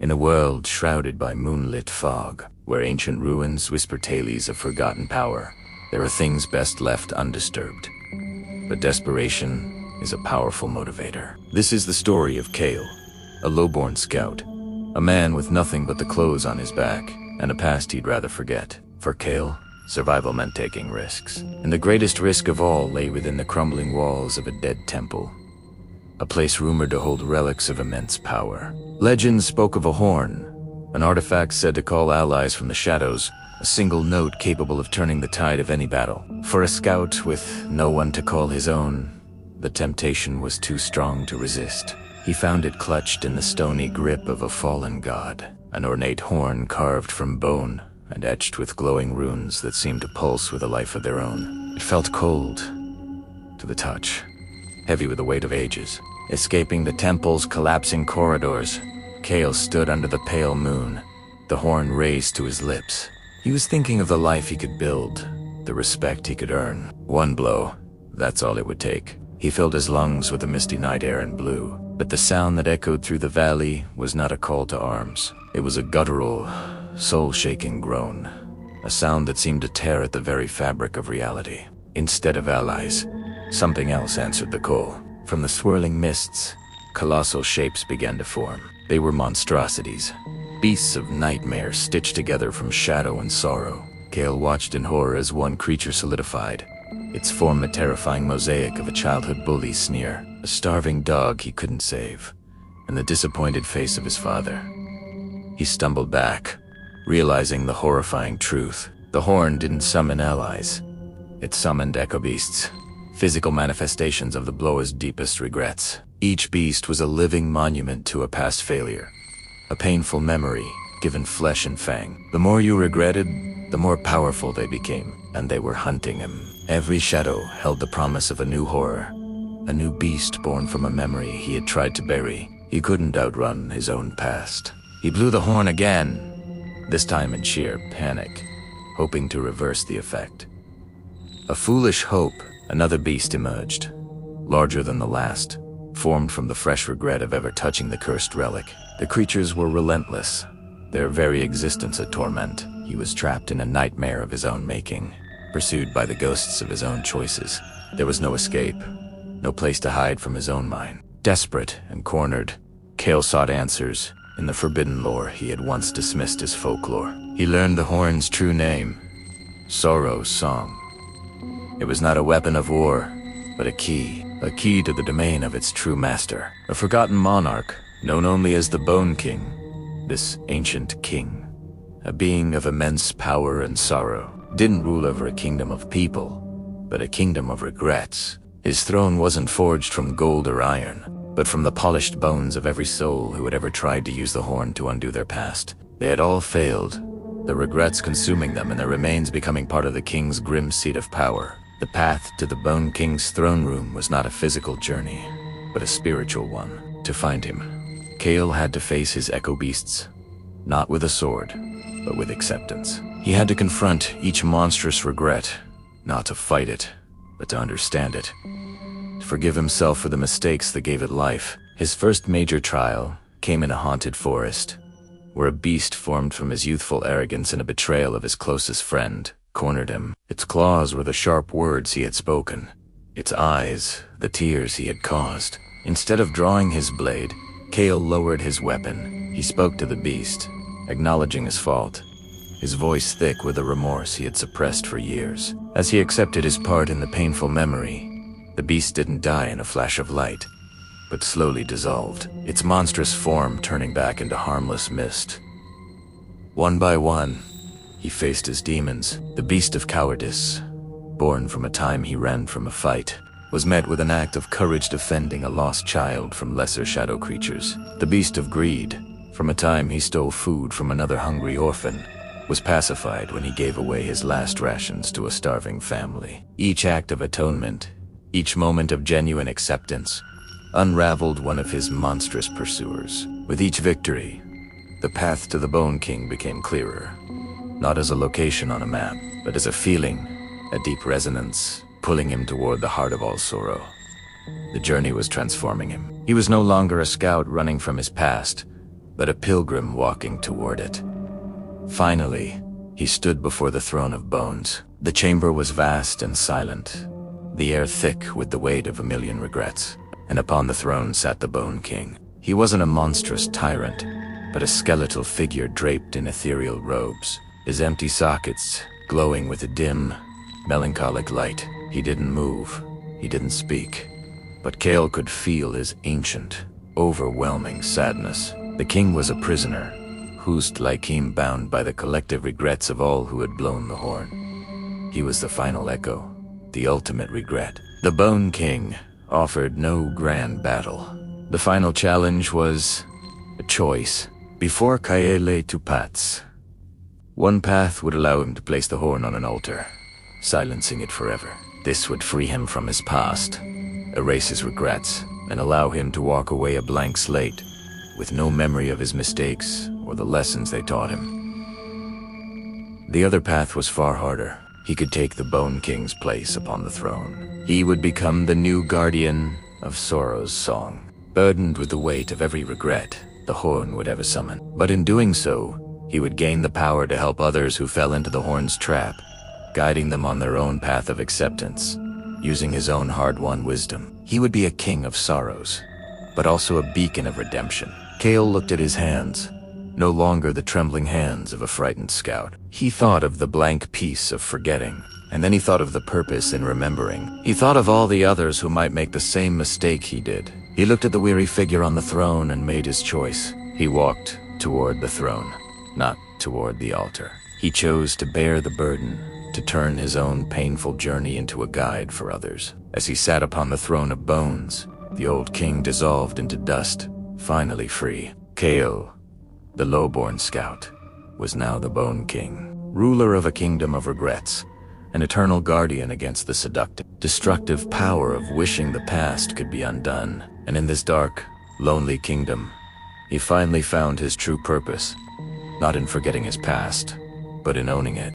In a world shrouded by moonlit fog, where ancient ruins whisper tales of forgotten power, there are things best left undisturbed. But desperation is a powerful motivator. This is the story of Kale, a lowborn scout, a man with nothing but the clothes on his back, and a past he'd rather forget. For Kale, survival meant taking risks. And the greatest risk of all lay within the crumbling walls of a dead temple. A place rumored to hold relics of immense power. Legends spoke of a horn, an artifact said to call allies from the shadows, a single note capable of turning the tide of any battle. For a scout with no one to call his own, the temptation was too strong to resist. He found it clutched in the stony grip of a fallen god, an ornate horn carved from bone and etched with glowing runes that seemed to pulse with a life of their own. It felt cold to the touch, heavy with the weight of ages. Escaping the temple's collapsing corridors, Kale stood under the pale moon, the horn raised to his lips. He was thinking of the life he could build, the respect he could earn. One blow, that's all it would take. He filled his lungs with the misty night air and blew, but the sound that echoed through the valley was not a call to arms. It was a guttural, soul-shaking groan, a sound that seemed to tear at the very fabric of reality. Instead of allies, something else answered the call. From the swirling mists, colossal shapes began to form. They were monstrosities, beasts of nightmare stitched together from shadow and sorrow. Kale watched in horror as one creature solidified, its form a terrifying mosaic of a childhood bully's sneer, a starving dog he couldn't save, and the disappointed face of his father. He stumbled back, realizing the horrifying truth. The horn didn't summon allies. It summoned echo beasts, physical manifestations of the blower's deepest regrets. Each beast was a living monument to a past failure, a painful memory given flesh and fang. The more you regretted, the more powerful they became, and they were hunting him. Every shadow held the promise of a new horror, a new beast born from a memory he had tried to bury. He couldn't outrun his own past. He blew the horn again, this time in sheer panic, hoping to reverse the effect. A foolish hope. Another beast emerged, larger than the last, formed from the fresh regret of ever touching the cursed relic. The creatures were relentless, their very existence a torment. He was trapped in a nightmare of his own making, pursued by the ghosts of his own choices. There was no escape, no place to hide from his own mind. Desperate and cornered, Kale sought answers in the forbidden lore he had once dismissed as folklore. He learned the horn's true name, Sorrow's Song. It was not a weapon of war, but a key to the domain of its true master. A forgotten monarch, known only as the Bone King. This ancient king, a being of immense power and sorrow, didn't rule over a kingdom of people, but a kingdom of regrets. His throne wasn't forged from gold or iron, but from the polished bones of every soul who had ever tried to use the horn to undo their past. They had all failed, the regrets consuming them and their remains becoming part of the king's grim seat of power. The path to the Bone King's throne room was not a physical journey, but a spiritual one. To find him, Kale had to face his echo beasts, not with a sword, but with acceptance. He had to confront each monstrous regret, not to fight it, but to understand it. To forgive himself for the mistakes that gave it life. His first major trial came in a haunted forest, where a beast formed from his youthful arrogance and a betrayal of his closest friend cornered him. Its claws were the sharp words he had spoken, its eyes the tears he had caused. Instead of drawing his blade, Kale lowered his weapon. He spoke to the beast, acknowledging his fault, his voice thick with the remorse he had suppressed for years. As he accepted his part in the painful memory, the beast didn't die in a flash of light, but slowly dissolved, its monstrous form turning back into harmless mist. One by one, he faced his demons. The beast of cowardice, born from a time he ran from a fight, was met with an act of courage defending a lost child from lesser shadow creatures. The beast of greed, from a time he stole food from another hungry orphan, was pacified when he gave away his last rations to a starving family. Each act of atonement, each moment of genuine acceptance, unraveled one of his monstrous pursuers. With each victory, the path to the Bone King became clearer. Not as a location on a map, but as a feeling, a deep resonance, pulling him toward the heart of all sorrow. The journey was transforming him. He was no longer a scout running from his past, but a pilgrim walking toward it. Finally, he stood before the throne of bones. The chamber was vast and silent, the air thick with the weight of a million regrets, and upon the throne sat the Bone King. He wasn't a monstrous tyrant, but a skeletal figure draped in ethereal robes, his empty sockets glowing with a dim, melancholic light. He didn't move, he didn't speak, but Kale could feel his ancient, overwhelming sadness. The king was a prisoner, who's like him, bound by the collective regrets of all who had blown the horn. He was the final echo, the ultimate regret. The Bone King offered no grand battle. The final challenge was a choice. Before Kaele Tupats, one path would allow him to place the horn on an altar, silencing it forever. This would free him from his past, erase his regrets, and allow him to walk away a blank slate, with no memory of his mistakes or the lessons they taught him. The other path was far harder. He could take the Bone King's place upon the throne. He would become the new guardian of Sorrow's song, burdened with the weight of every regret the horn would ever summon. But in doing so, he would gain the power to help others who fell into the horn's trap, guiding them on their own path of acceptance, using his own hard-won wisdom. He would be a king of sorrows, but also a beacon of redemption. Kale looked at his hands, no longer the trembling hands of a frightened scout. He thought of the blank piece of forgetting, and then he thought of the purpose in remembering. He thought of all the others who might make the same mistake he did. He looked at the weary figure on the throne and made his choice. He walked toward the throne, not toward the altar. He chose to bear the burden, to turn his own painful journey into a guide for others. As he sat upon the throne of bones, the old king dissolved into dust, finally free. Kale, the lowborn scout, was now the Bone King, ruler of a kingdom of regrets, an eternal guardian against the seductive, destructive power of wishing the past could be undone. And in this dark, lonely kingdom, he finally found his true purpose, not in forgetting his past, but in owning it.